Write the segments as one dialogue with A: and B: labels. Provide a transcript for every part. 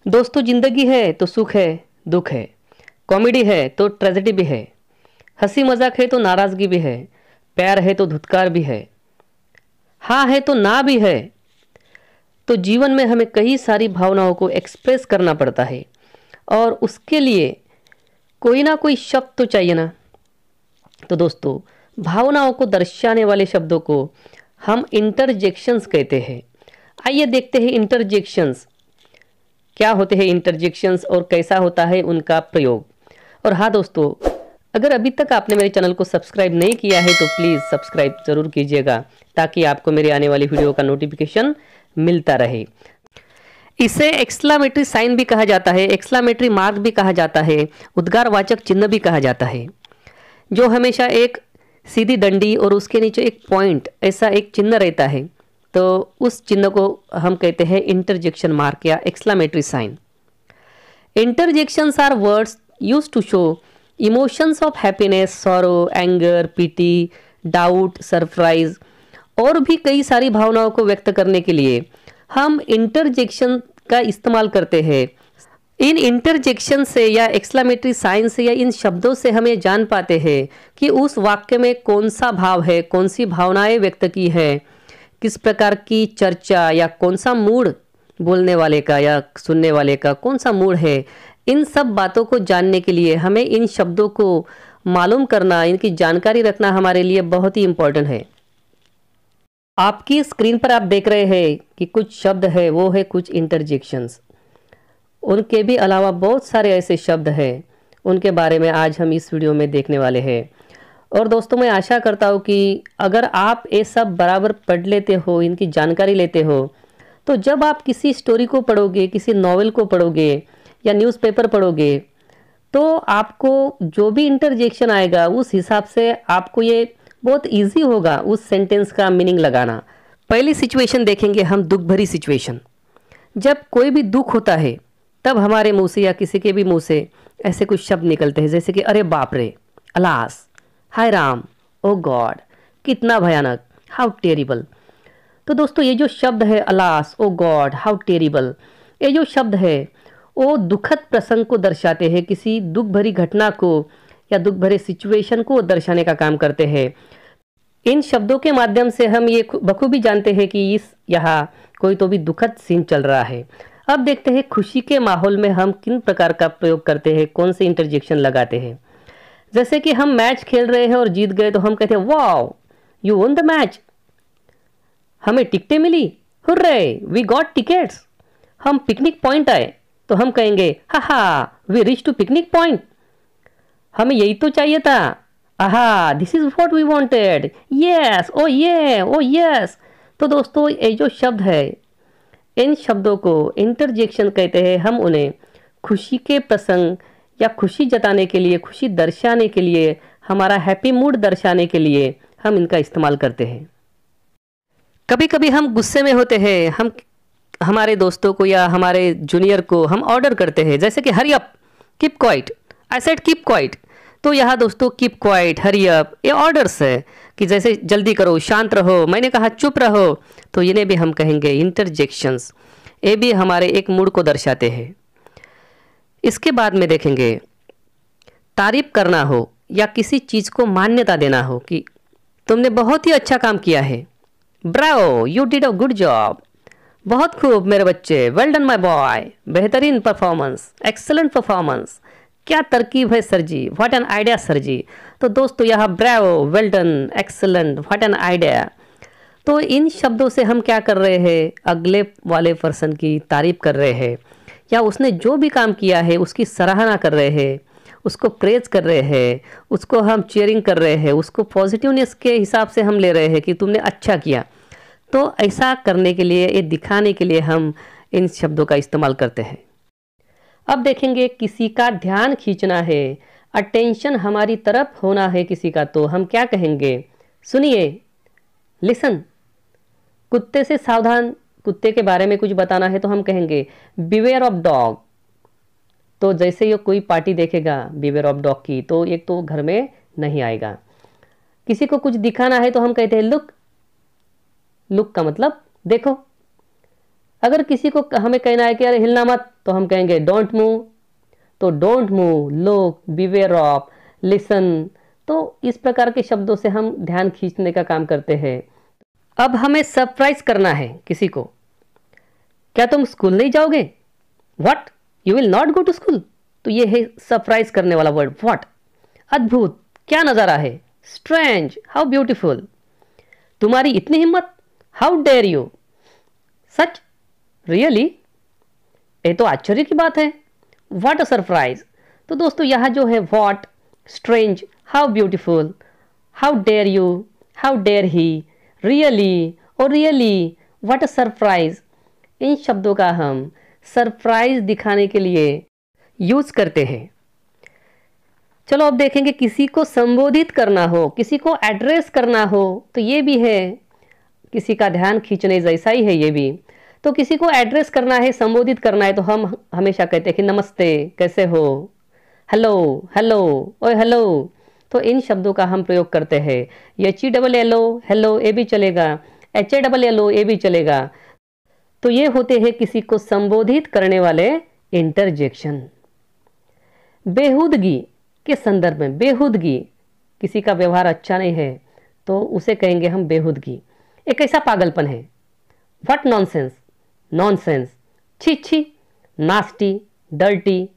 A: दोस्तों, जिंदगी है तो सुख है, दुख है, कॉमेडी है तो ट्रेजेडी भी है, हंसी मजाक है तो नाराजगी भी है, प्यार है तो धुतकार भी है, हाँ है तो ना भी है। तो जीवन में हमें कई सारी भावनाओं को एक्सप्रेस करना पड़ता है और उसके लिए कोई ना कोई शब्द तो चाहिए ना। तो दोस्तों, भावनाओं को दर्शाने वाले शब्दों को हम इंटरजेक्शंस कहते हैं। आइए देखते हैं इंटरजेक्शंस क्या होते हैं, इंटरजेक्शंस और कैसा होता है उनका प्रयोग। और हाँ दोस्तों, अगर अभी तक आपने मेरे चैनल को सब्सक्राइब नहीं किया है तो प्लीज़ सब्सक्राइब ज़रूर कीजिएगा ताकि आपको मेरे आने वाली वीडियो का नोटिफिकेशन मिलता रहे। इसे एक्सक्लामेटरी साइन भी कहा जाता है, एक्सक्लामेटरी मार्क भी कहा जाता है, उद्गारवाचक चिन्ह भी कहा जाता है, जो हमेशा एक सीधी डंडी और उसके नीचे एक पॉइंट ऐसा एक चिन्ह रहता है। तो उस चिन्ह को हम कहते हैं इंटरजेक्शन मार्क या exclamatory sign. Interjections are words used to show emotions of happiness, sorrow, anger, pity, doubt, surprise और भी कई सारी भावनाओं को व्यक्त करने के लिए हम इंटरजेक्शन का इस्तेमाल करते हैं। इन इंटरजेक्शन से या एक्सक्लामेटरी साइन से या इन शब्दों से हम ये जान पाते हैं कि उस वाक्य में कौन सा भाव है, कौन सी भावनाएं व्यक्त की है, किस प्रकार की चर्चा या कौन सा मूड बोलने वाले का या सुनने वाले का कौन सा मूड है। इन सब बातों को जानने के लिए हमें इन शब्दों को मालूम करना, इनकी जानकारी रखना हमारे लिए बहुत ही इम्पोर्टेंट है। आपकी स्क्रीन पर आप देख रहे हैं कि कुछ शब्द है, वो है कुछ इंटरजेक्शंस। उनके भी अलावा बहुत सारे ऐसे शब्द हैं, उनके बारे में आज हम इस वीडियो में देखने वाले हैं। और दोस्तों, मैं आशा करता हूँ कि अगर आप ये सब बराबर पढ़ लेते हो, इनकी जानकारी लेते हो, तो जब आप किसी स्टोरी को पढ़ोगे, किसी नॉवेल को पढ़ोगे या न्यूज़पेपर पढ़ोगे, तो आपको जो भी इंटरजेक्शन आएगा उस हिसाब से आपको ये बहुत इजी होगा उस सेंटेंस का मीनिंग लगाना। पहली सिचुएशन देखेंगे हम, दुख भरी सिचुएशन। जब कोई भी दुख होता है तब हमारे मुंह से या किसी के भी मुंह से ऐसे कुछ शब्द निकलते हैं, जैसे कि अरे बाप रे, अलास, हाय राम, ओ गॉड, कितना भयानक, हाउ टेरिबल। तो दोस्तों, ये जो शब्द है alas, oh god, how terrible, ये जो शब्द है वो दुखद प्रसंग को दर्शाते हैं, किसी दुख भरी घटना को या दुख भरे सिचुएशन को दर्शाने का काम करते हैं। इन शब्दों के माध्यम से हम ये बखूबी जानते हैं कि इस यहाँ कोई तो भी दुखद सीन चल रहा है। अब देखते हैं खुशी के माहौल में हम किन प्रकार का प्रयोग करते हैं, कौन से इंटरजेक्शन लगाते हैं। जैसे कि हम मैच खेल रहे हैं और जीत गए तो हम कहते हैं wow, you won the match, हमें टिकटें मिली, हुर्रे, वी गॉट टिकट्स। हम पिकनिक पॉइंट आए तो हम कहेंगे हा हा, we reach to picnic point, हमें यही तो चाहिए था, आहा, this is what we wanted, yes, oh yeah, oh yes. तो दोस्तों, ये जो शब्द है, इन शब्दों को इंटरजेक्शन कहते हैं। हम उन्हें खुशी के प्रसंग या खुशी जताने के लिए, खुशी दर्शाने के लिए, हमारा हैप्पी मूड दर्शाने के लिए हम इनका इस्तेमाल करते हैं। कभी कभी हम गुस्से में होते हैं, हम हमारे दोस्तों को या हमारे जूनियर को हम ऑर्डर करते हैं, जैसे कि hurry up, keep quiet, I said keep quiet. तो यहाँ दोस्तों, कीप क्वाइट, हरी अप, ये ऑर्डर्स है कि जैसे जल्दी करो, शांत रहो, मैंने कहा चुप रहो। तो इन्हें भी हम कहेंगे इंटरजेक्शंस। ये भी हमारे एक मूड को दर्शाते हैं। इसके बाद में देखेंगे, तारीफ करना हो या किसी चीज़ को मान्यता देना हो कि तुमने बहुत ही अच्छा काम किया है, bravo, you did a good job, बहुत खूब मेरे बच्चे, वेल डन माय बॉय, बेहतरीन परफॉर्मेंस, एक्सेलेंट परफॉर्मेंस, क्या तरकीब है sir ji, what an idea sir ji. तो दोस्तों, यहाँ bravo, well done, excellent, what an idea. तो इन शब्दों से हम क्या कर रहे हैं, अगले वाले पर्सन की तारीफ कर रहे हैं या उसने जो भी काम किया है उसकी सराहना कर रहे हैं, उसको प्रेज कर रहे हैं, उसको हम चीयरिंग कर रहे हैं, उसको पॉजिटिवनेस के हिसाब से हम ले रहे हैं कि तुमने अच्छा किया। तो ऐसा करने के लिए, ये दिखाने के लिए हम इन शब्दों का इस्तेमाल करते हैं। अब देखेंगे, किसी का ध्यान खींचना है, अटेंशन हमारी तरफ होना है किसी का, तो हम क्या कहेंगे, सुनिए, लिसन। कुत्ते से सावधान, कुत्ते के बारे में कुछ बताना है तो हम कहेंगे बिवेयर ऑफ डॉग। तो जैसे ये कोई पार्टी देखेगा बिवेयर ऑफ डॉग की, तो एक तो घर में नहीं आएगा। किसी को कुछ दिखाना है तो हम कहते हैं लुक, लुक का मतलब देखो। अगर किसी को हमें कहना है कि अरे हिलना मत, तो हम कहेंगे डोंट मूव। तो don't move, look, beware of, listen. तो इस प्रकार के शब्दों से हम ध्यान खींचने का काम करते हैं। अब हमें सरप्राइज करना है किसी को। क्या तुम स्कूल नहीं जाओगे? What, you will not go to school? तो ये है सरप्राइज करने वाला वर्ड व्हाट। अद्भुत, क्या नजारा है। Strange, how beautiful. तुम्हारी इतनी हिम्मत, हाउ डेयर यू। सच, रियली, ये तो आश्चर्य की बात है। What a surprise. तो दोस्तों यहाँ जो है what, strange, how beautiful, how dare you, how dare he, really और रियली, व्हाट अ सरप्राइज, इन शब्दों का हम सरप्राइज दिखाने के लिए यूज करते हैं। चलो अब देखेंगे किसी को संबोधित करना हो, किसी को एड्रेस करना हो, तो ये भी है किसी का ध्यान खींचने जैसा ही है ये भी। तो किसी को एड्रेस करना है, संबोधित करना है, तो हम हमेशा कहते हैं कि नमस्ते, कैसे हो, हेलो, हेलो, ओए हेलो। तो इन शब्दों का हम प्रयोग करते हैं। HELLO, हेलो, ये भी चलेगा। HALLO, ये भी चलेगा। तो ये होते हैं किसी को संबोधित करने वाले इंटरजेक्शन। बेहूदगी के संदर्भ में, बेहूदगी, किसी का व्यवहार अच्छा नहीं है तो उसे कहेंगे हम बेहूदगी। एक ऐसा पागलपन है। व्हाट नॉनसेंस, नॉनसेंस, छी छी, नास्टी, डर्टी,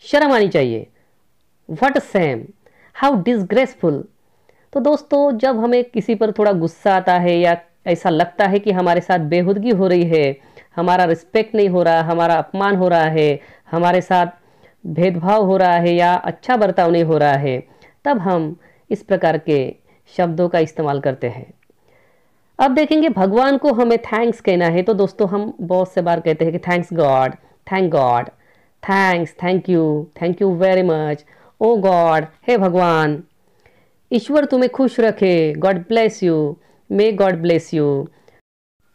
A: शर्म आनी चाहिए। What same, how disgraceful. तो दोस्तों जब हमें किसी पर थोड़ा गुस्सा आता है या ऐसा लगता है कि हमारे साथ बेहूदगी हो रही है, हमारा रिस्पेक्ट नहीं हो रहा, हमारा अपमान हो रहा है, हमारे साथ भेदभाव हो रहा है या अच्छा बर्ताव नहीं हो रहा है, तब हम इस प्रकार के शब्दों का इस्तेमाल करते हैं। अब देखेंगे भगवान को हमें थैंक्स कहना है, तो दोस्तों हम बहुत से बार कहते हैं कि thanks God, thank God, thanks, thank you very much, oh God, हे भगवान, ईश्वर तुम्हें खुश रखे, God bless you, may God bless you.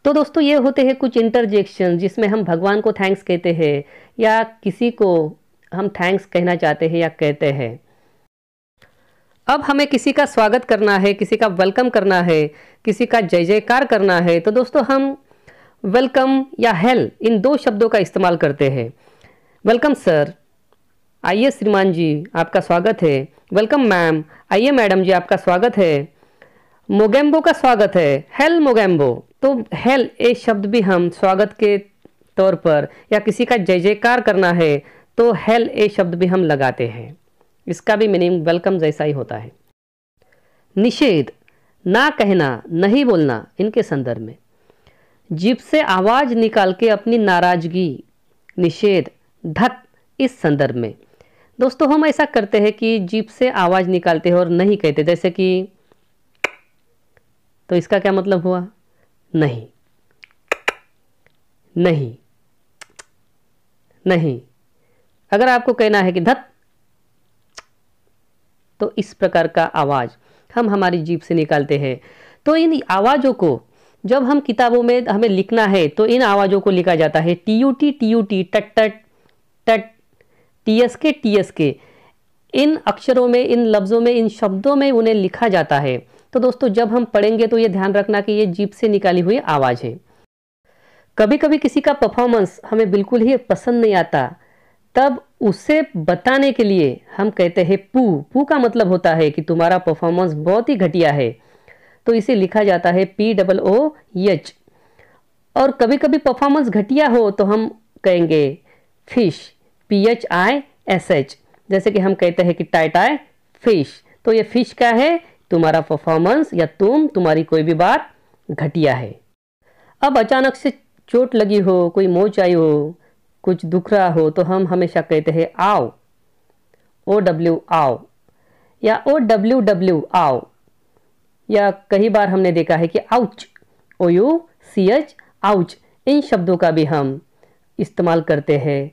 A: तो दोस्तों ये होते हैं कुछ इंटरजेक्शन जिसमें हम भगवान को थैंक्स कहते हैं या किसी को हम थैंक्स कहना चाहते हैं या कहते हैं। अब हमें किसी का स्वागत करना है, किसी का वेलकम करना है, किसी का जय जयकार करना है, तो दोस्तों हम वेलकम या हेल इन दो शब्दों का इस्तेमाल करते हैं। वेलकम सर, आइए श्रीमान जी आपका स्वागत है। वेलकम मैम, आइए मैडम जी आपका स्वागत है। मोगेम्बो का स्वागत है, हेल मोगेम्बो। तो हेल ये शब्द भी हम स्वागत के तौर पर या किसी का जय जयकार करना है तो हेल ये शब्द भी हम लगाते हैं। इसका भी मीनिंग वेलकम जैसा ही होता है। निषेध, ना कहना, नहीं बोलना, इनके संदर्भ में जीभ से आवाज निकाल के अपनी नाराजगी, निषेध, धत, इस संदर्भ में दोस्तों हम ऐसा करते हैं कि जीभ से आवाज निकालते हैं और नहीं कहते, जैसे कि, तो इसका क्या मतलब हुआ? नहीं, नहीं, नहीं। अगर आपको कहना है कि धत, तो इस प्रकार का आवाज हम हमारी जीभ से निकालते हैं। तो इन आवाजों को जब हम किताबों में हमें लिखना है तो इन आवाजों को लिखा जाता है TUT, TUT, टट टट, टट, TSK, TSK। इन अक्षरों में, इन लफ्जों में, इन शब्दों में उन्हें लिखा जाता है। तो दोस्तों जब हम पढ़ेंगे तो ये ध्यान रखना कि ये जीभ से निकाली हुई आवाज है। कभी कभी किसी का परफॉर्मेंस हमें बिल्कुल ही पसंद नहीं आता, तब उसे बताने के लिए हम कहते हैं पू। पू का मतलब होता है कि तुम्हारा परफॉर्मेंस बहुत ही घटिया है, तो इसे लिखा जाता है POOH। और कभी कभी परफॉर्मेंस घटिया हो तो हम कहेंगे फिश, PHISH। जैसे कि हम कहते हैं कि टाई टाई फिश, तो ये फिश क्या है? तुम्हारा परफॉर्मेंस या तुम्हारी कोई भी बात घटिया है। अब अचानक से चोट लगी हो, कोई मोच आई हो, कुछ दुख रहा हो, तो हम हमेशा कहते हैं आओ, OW आओ, या OWW आओ, या कई बार हमने देखा है कि आउच, OUCH, आउच। इन शब्दों का भी हम इस्तेमाल करते हैं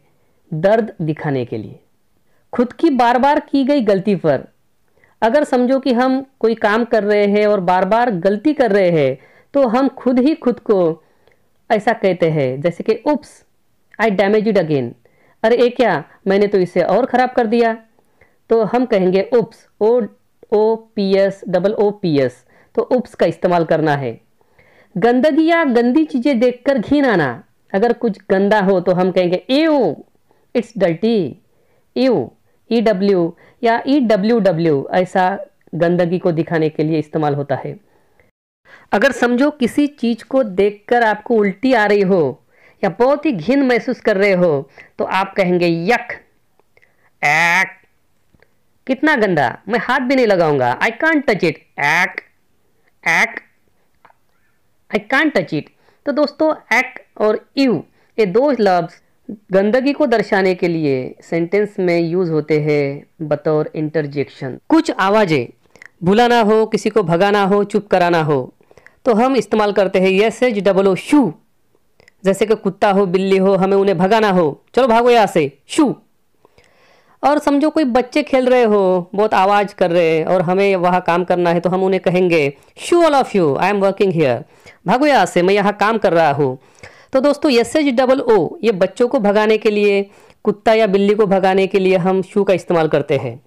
A: दर्द दिखाने के लिए। खुद की बार बार की गई गलती पर, अगर समझो कि हम कोई काम कर रहे हैं और बार बार गलती कर रहे हैं, तो हम खुद ही खुद को ऐसा कहते हैं, जैसे कि उप्स, आई डैमेज इट अगेन। अरे ये क्या, मैंने तो इसे और ख़राब कर दिया। तो हम कहेंगे उप्स, OOPS। तो उप्स का इस्तेमाल करना है। गंदगी या गंदी चीज़ें देखकर घिन आना, अगर कुछ गंदा हो तो हम कहेंगे ew, it's dirty. ew, EW या EWW ऐसा गंदगी को दिखाने के लिए इस्तेमाल होता है। अगर समझो किसी चीज को देखकर आपको उल्टी आ रही हो या बहुत ही घिन महसूस कर रहे हो तो आप कहेंगे यक, एक्, कितना गंदा, मैं हाथ भी नहीं लगाऊंगा, आई कांट टच इट, एक्, एक्, आई कांट टच इट। तो दोस्तों एक् और यू ये दो लफ्ज गंदगी को दर्शाने के लिए सेंटेंस में यूज होते हैं बतौर इंटरजेक्शन। कुछ आवाजें बुलाना हो, किसी को भगाना हो, चुप कराना हो तो हम इस्तेमाल करते हैं SHOO शू। जैसे कि कुत्ता हो, बिल्ली हो, हमें उन्हें भगाना हो, चलो भागो यहाँ से, शू। और समझो कोई बच्चे खेल रहे हो, बहुत आवाज़ कर रहे हैं और हमें वहाँ काम करना है तो हम उन्हें कहेंगे shoo all of you, I am working here, भागो यहाँ से, मैं यहाँ काम कर रहा हूँ। तो दोस्तों SHOO ये बच्चों को भगाने के लिए, कुत्ता या बिल्ली को भगाने के लिए हम शू का इस्तेमाल करते हैं।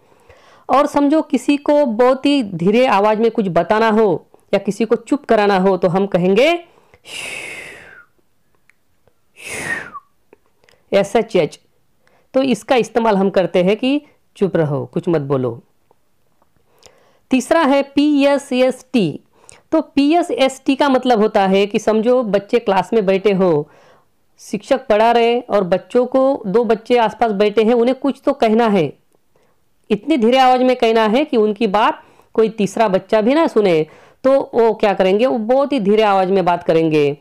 A: और समझो किसी को बहुत ही धीरे आवाज़ में कुछ बताना हो या किसी को चुप कराना हो तो हम कहेंगे SHH। तो इसका इस्तेमाल हम करते हैं कि चुप रहो, कुछ मत बोलो। तीसरा है PSST। तो PSST का मतलब होता है कि समझो बच्चे क्लास में बैठे हो, शिक्षक पढ़ा रहे और बच्चों को, दो बच्चे आसपास बैठे हैं, उन्हें कुछ तो कहना है, इतनी धीरे आवाज में कहना है कि उनकी बात कोई तीसरा बच्चा भी ना सुने। तो वो क्या करेंगे, वो बहुत ही धीरे आवाज में बात करेंगे,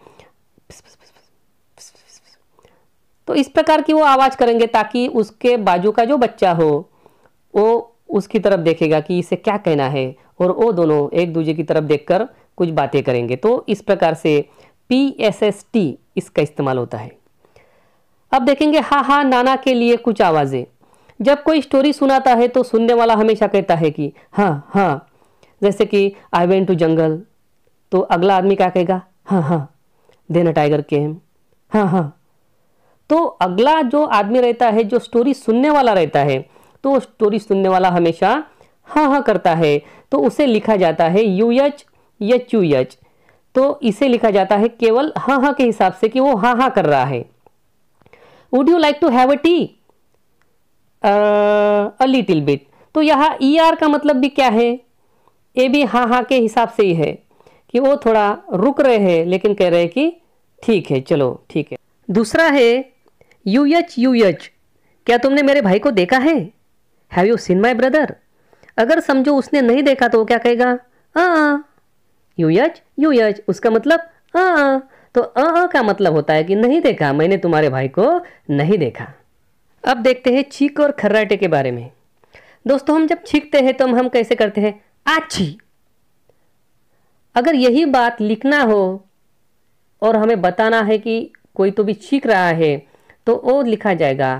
A: तो इस प्रकार की वो आवाज करेंगे ताकि उसके बाजू का जो बच्चा हो वो उसकी तरफ देखेगा कि इसे क्या कहना है और वो दोनों एक दूसरे की तरफ देखकर कुछ बातें करेंगे। तो इस प्रकार से PSST इसका इस्तेमाल होता है। अब देखेंगे हा हा नाना के लिए कुछ आवाजें। जब कोई स्टोरी सुनाता है तो सुनने वाला हमेशा कहता है कि हाँ हाँ, जैसे कि आई वेंट टू जंगल, तो अगला आदमी क्या कहेगा, हाँ हाँ, देन अ टाइगर केम, हाँ हाँ। तो अगला जो आदमी रहता है, जो स्टोरी सुनने वाला रहता है, तो स्टोरी सुनने वाला हमेशा हाँ हाँ करता है, तो उसे लिखा जाता है UH या CHUH। तो इसे लिखा जाता है केवल हाँ हाँ के हिसाब से कि वो हाँ हाँ कर रहा है। Would you like to have a tea, a little bit. तो यहाँ ER का मतलब भी क्या है, ये भी हाँ हाँ के हिसाब से ही है कि वो थोड़ा रुक रहे हैं लेकिन कह रहे हैं कि ठीक है, चलो ठीक है। दूसरा है UH, क्या तुमने मेरे भाई को देखा है, have you seen my brother. अगर समझो उसने नहीं देखा तो वो क्या कहेगा, UH, उसका मतलब तो का मतलब होता है कि नहीं देखा, मैंने तुम्हारे भाई को नहीं देखा। अब देखते हैं छींक और खर्राटे के बारे में। दोस्तों हम जब छींकते हैं तो हम कैसे करते हैं, आछी। अगर यही बात लिखना हो और हमें बताना है कि कोई तो भी छींक रहा है तो वो लिखा जाएगा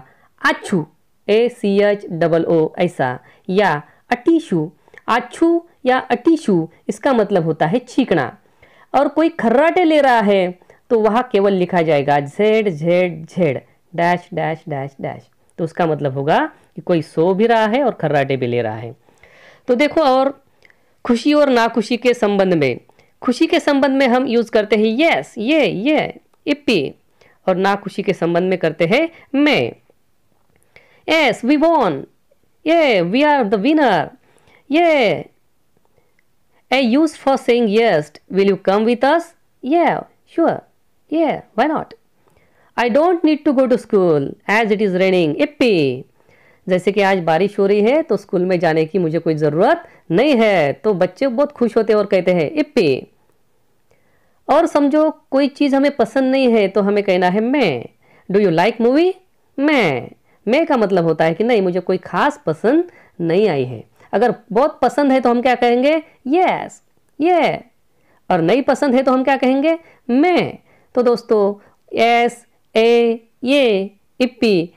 A: आछू, ACHOO ऐसा, या अटीशू, आछू या अटीशू, इसका मतलब होता है छींकना। और कोई खर्राटे ले रहा है तो वहाँ केवल लिखा जाएगा ZZZ dash dash dash dash, तो उसका मतलब होगा कि कोई सो भी रहा है और खर्राटे भी ले रहा है। तो देखो, और खुशी और नाखुशी के संबंध में, खुशी के संबंध में हम यूज करते हैं यस, ये इप्पी, और नाखुशी के संबंध में करते हैं मैं। यस वी वॉन, ये वी आर द विनर, ये a used for saying yes, will you come with us, yeah sure, yeah why not, I don't need to go to school as it is raining, Yippee. जैसे कि आज बारिश हो रही है तो स्कूल में जाने की मुझे कोई ज़रूरत नहीं है, तो बच्चे बहुत खुश होते हैं और कहते हैं इप्पी। और समझो कोई चीज़ हमें पसंद नहीं है तो हमें कहना है मैं। डू यू लाइक मूवी, मैं का मतलब होता है कि नहीं, मुझे कोई खास पसंद नहीं आई है। अगर बहुत पसंद है तो हम क्या कहेंगे, यस ये, और नहीं पसंद है तो हम क्या कहेंगे, मैं। तो दोस्तों यस, ये, इप्पी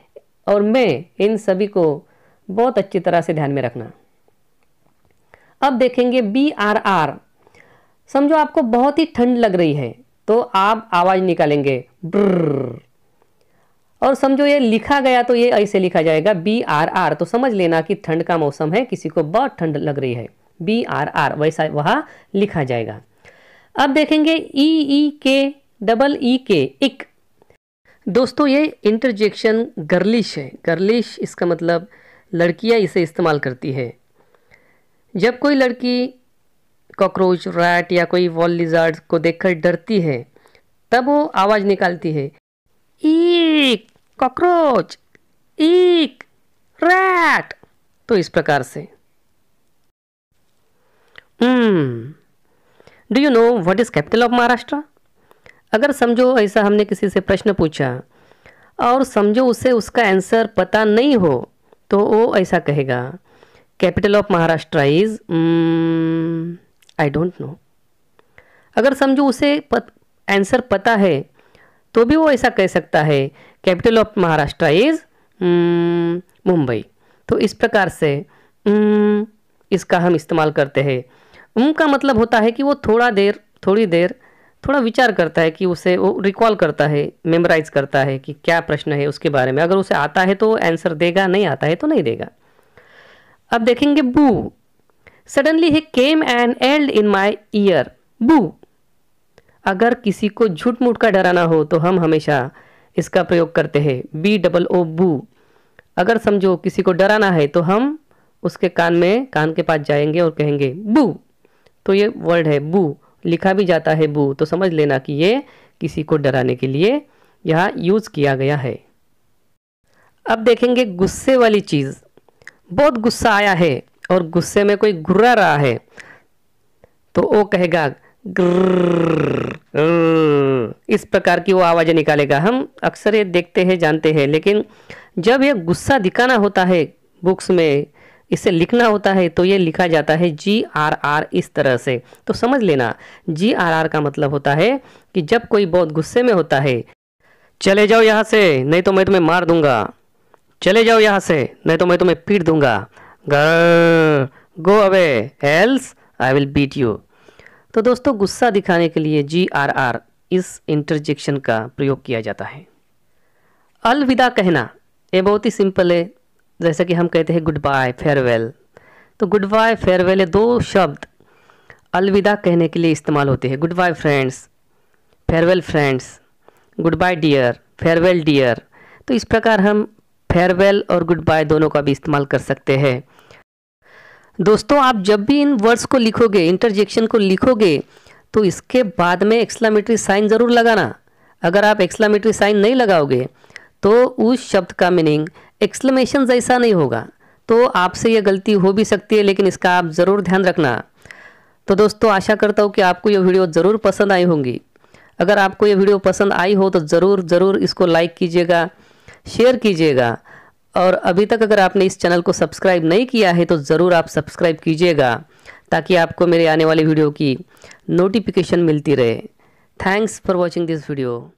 A: और मैं, इन सभी को बहुत अच्छी तरह से ध्यान में रखना। अब देखेंगे BRR। समझो आपको बहुत ही ठंड लग रही है तो आप आवाज निकालेंगे ब्रर, और समझो ये लिखा गया तो ये ऐसे लिखा जाएगा BRR। तो समझ लेना कि ठंड का मौसम है, किसी को बहुत ठंड लग रही है, BRR वैसा वहाँ लिखा जाएगा। अब देखेंगे EEK, इक। दोस्तों ये इंटरजेक्शन गर्लिश है। गर्लिश इसका मतलब लड़कियां इसे इस्तेमाल करती है। जब कोई लड़की कॉकरोच, रैट या कोई वॉल लिजार्ड को देखकर डरती है तब वो आवाज़ निकालती है, ईक कॉकरोच, ईक रैट। तो इस प्रकार से। Do you know what is capital of Maharashtra? अगर समझो ऐसा हमने किसी से प्रश्न पूछा और समझो उसे उसका आंसर पता नहीं हो तो वो ऐसा कहेगा, capital of Maharashtra is I don't know. अगर समझो उसे आंसर पता है तो भी वो ऐसा कह सकता है, capital of Maharashtra is Mumbai. तो इस प्रकार से इसका हम इस्तेमाल करते हैं। का मतलब होता है कि वो थोड़ी देर थोड़ा विचार करता है, कि उसे वो रिकॉल करता है, मेमोराइज करता है कि क्या प्रश्न है उसके बारे में। अगर उसे आता है तो आंसर देगा, नहीं आता है तो नहीं देगा। अब देखेंगे boo. Suddenly he came and yelled in my ear, boo. अगर किसी को झूठ मूठ का डराना हो तो हम हमेशा इसका प्रयोग करते हैं, BOO बू। अगर समझो किसी को डराना है तो हम उसके कान के पास जाएंगे और कहेंगे बू। तो ये वर्ड है बू, लिखा भी जाता है बू। तो समझ लेना कि ये किसी को डराने के लिए यहाँ यूज किया गया है। अब देखेंगे गुस्से वाली चीज। बहुत गुस्सा आया है और गुस्से में कोई घुर्रा रहा है तो वो कहेगा ग्रर, इस प्रकार की वो आवाजें निकालेगा। हम अक्सर ये देखते हैं, जानते हैं, लेकिन जब ये गुस्सा दिखाना होता है बुक्स में, इसे लिखना होता है तो ये लिखा जाता है GRR इस तरह से। तो समझ लेना GRR का मतलब होता है कि जब कोई बहुत गुस्से में होता है, चले जाओ यहाँ से नहीं तो मैं तुम्हें मार दूंगा, चले जाओ यहाँ से नहीं तो मैं तुम्हें पीट दूंगा, go away else I will beat you. तो दोस्तों गुस्सा दिखाने के लिए GRR इस इंटरजेक्शन का प्रयोग किया जाता है। अलविदा कहना, ये बहुत ही सिंपल है। जैसे कि हम कहते हैं गुड बाय, फेयरवेल। तो गुड बाय, फेयरवेल ये दो शब्द अलविदा कहने के लिए इस्तेमाल होते हैं। Goodbye friends, farewell friends, goodbye dear, farewell dear. तो इस प्रकार हम फेयरवेल और गुड बाय दोनों का भी इस्तेमाल कर सकते हैं। दोस्तों आप जब भी इन वर्ड्स को लिखोगे, इंटरजेक्शन को लिखोगे, तो इसके बाद में एक्सक्लेमेटरी साइन ज़रूर लगाना। अगर आप एक्सक्लेमेटरी साइन नहीं लगाओगे तो उस शब्द का मीनिंग एक्सक्लेमेशन जैसा नहीं होगा। तो आपसे ये गलती हो भी सकती है, लेकिन इसका आप ज़रूर ध्यान रखना। तो दोस्तों आशा करता हूँ कि आपको ये वीडियो ज़रूर पसंद आई होंगी। अगर आपको ये वीडियो पसंद आई हो तो ज़रूर इसको लाइक कीजिएगा, शेयर कीजिएगा। और अभी तक अगर आपने इस चैनल को सब्सक्राइब नहीं किया है तो ज़रूर आप सब्सक्राइब कीजिएगा, ताकि आपको मेरे आने वाली वीडियो की नोटिफिकेशन मिलती रहे। Thanks for watching this video.